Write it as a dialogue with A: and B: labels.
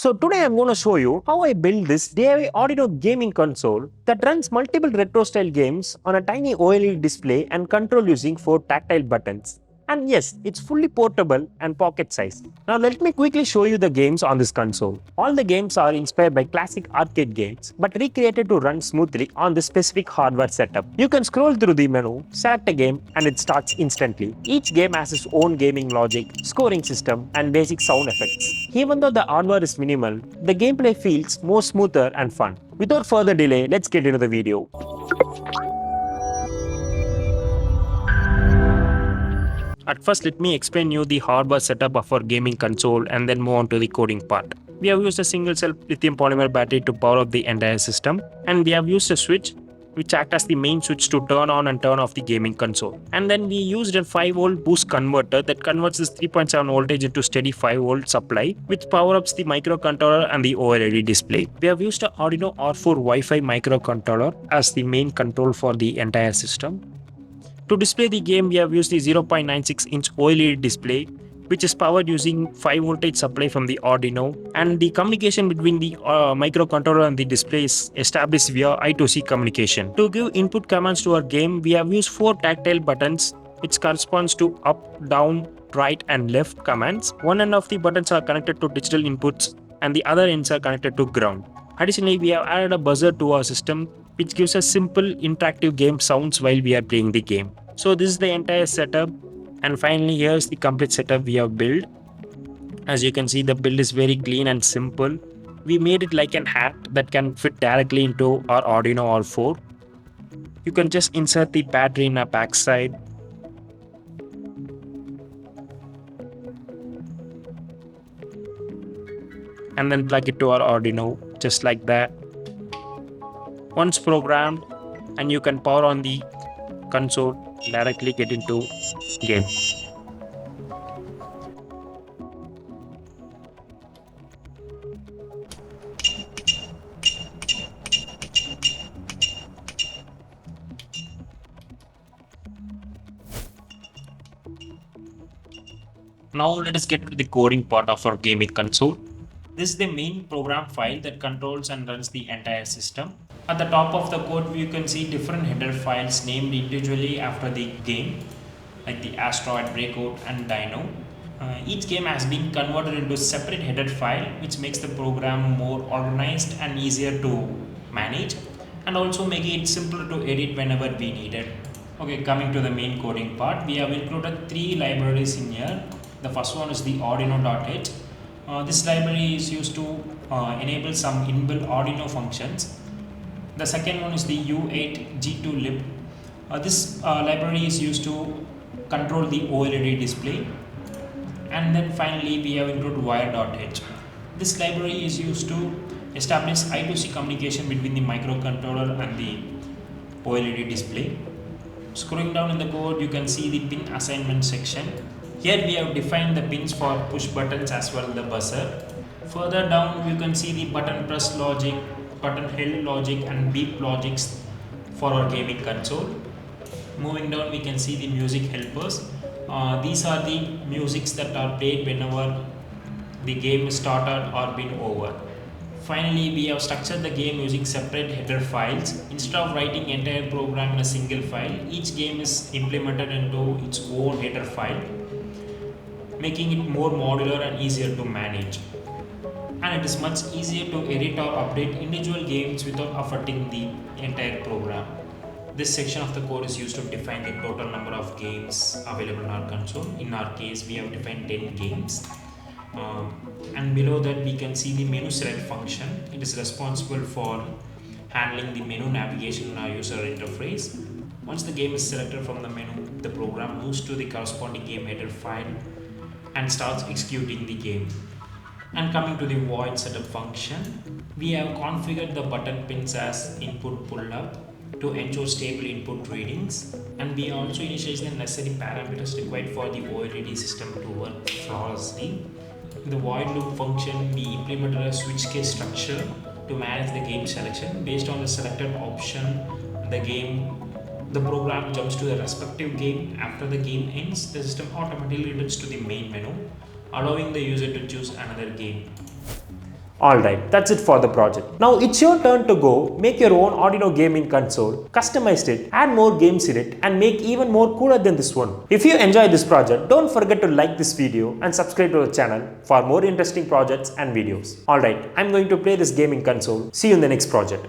A: So today I'm going to show you how I built this DIY Arduino gaming console that runs multiple retro style games on a tiny OLED display and control using 4 tactile buttons. And yes, it's fully portable and pocket sized. Now let me quickly show you the games on this console. All the games are inspired by classic arcade games but recreated to run smoothly on this specific hardware setup. You can scroll through the menu, select a game and it starts instantly. Each game has its own gaming logic, scoring system and basic sound effects. Even though the hardware is minimal, the gameplay feels more smoother and fun. Without further delay, let's get into the video. At first, let me explain you the hardware setup of our gaming console and then move on to the coding part. We have used a single cell lithium polymer battery to power up the entire system, and we have used a switch which acts as the main switch to turn on and turn off the gaming console. And then we used a 5-volt boost converter that converts this 3.7 voltage into steady 5-volt supply, which power ups the microcontroller and the OLED display. We have used an Arduino R4 WiFi microcontroller as the main control for the entire system. To display the game, we have used the 0.96-inch OLED display, which is powered using 5 voltage supply from the Arduino, and the communication between the microcontroller and the display is established via I2C communication. To give input commands to our game, we have used 4 tactile buttons, which corresponds to up, down, right and left commands. One end of the buttons are connected to digital inputs and the other ends are connected to ground. Additionally, we have added a buzzer to our system, which gives us simple interactive game sounds while we are playing the game. So this is the entire setup, and finally here's the complete setup we have built. As you can see, the build is very clean and simple. We made it like an hat that can fit directly into our Arduino R4. You can just insert the battery in a backside. And then plug it to our Arduino just like that. Once programmed, and you can power on the console, directly get into game. Now let us get to the coding part of our gaming console. This is the main program file that controls and runs the entire system. At the top of the code, you can see different header files named individually after the game, like the Asteroid, Breakout and Dino. Each game has been converted into a separate header file, which makes the program more organized and easier to manage, and also making it simpler to edit whenever we need it. Okay, coming to the main coding part, we have included 3 libraries in here. The first one is the Arduino.h. This library is used to enable some inbuilt Arduino functions. The second one is the U8G2lib. This library is used to control the OLED display. And then finally we have included wire.h. This library is used to establish I2C communication between the microcontroller and the OLED display. Scrolling down in the code, you can see the pin assignment section. Here we have defined the pins for push buttons as well as the buzzer. Further down you can see the button press logic, button held logic and beep logics for our gaming console. Moving down we can see the music helpers. These are the musics that are played whenever the game is started or been over. Finally, we have structured the game using separate header files. Instead of writing entire program in a single file, each game is implemented into its own header file, making it more modular and easier to manage. And it is much easier to edit or update individual games without affecting the entire program. This section of the code is used to define the total number of games available in our console. In our case, we have defined 10 games. And below that we can see the menu select function. It is responsible for handling the menu navigation in our user interface. Once the game is selected from the menu, the program moves to the corresponding game header file and starts executing the game. And coming to the void setup function, we have configured the button pins as input pull up to ensure stable input readings, and we also initialize the necessary parameters required for the OLED system to work flawlessly. In the void loop function, we implemented a switch case structure to manage the game selection. Based on the selected option, the program jumps to the respective game. After the game ends, the system automatically returns to the main menu, allowing the user to choose another game.
B: Alright, that's it for the project. Now it's your turn to go make your own Arduino gaming console, customize it, add more games in it, and make even more cooler than this one. If you enjoyed this project, don't forget to like this video and subscribe to our channel for more interesting projects and videos. Alright, I'm going to play this gaming console. See you in the next project.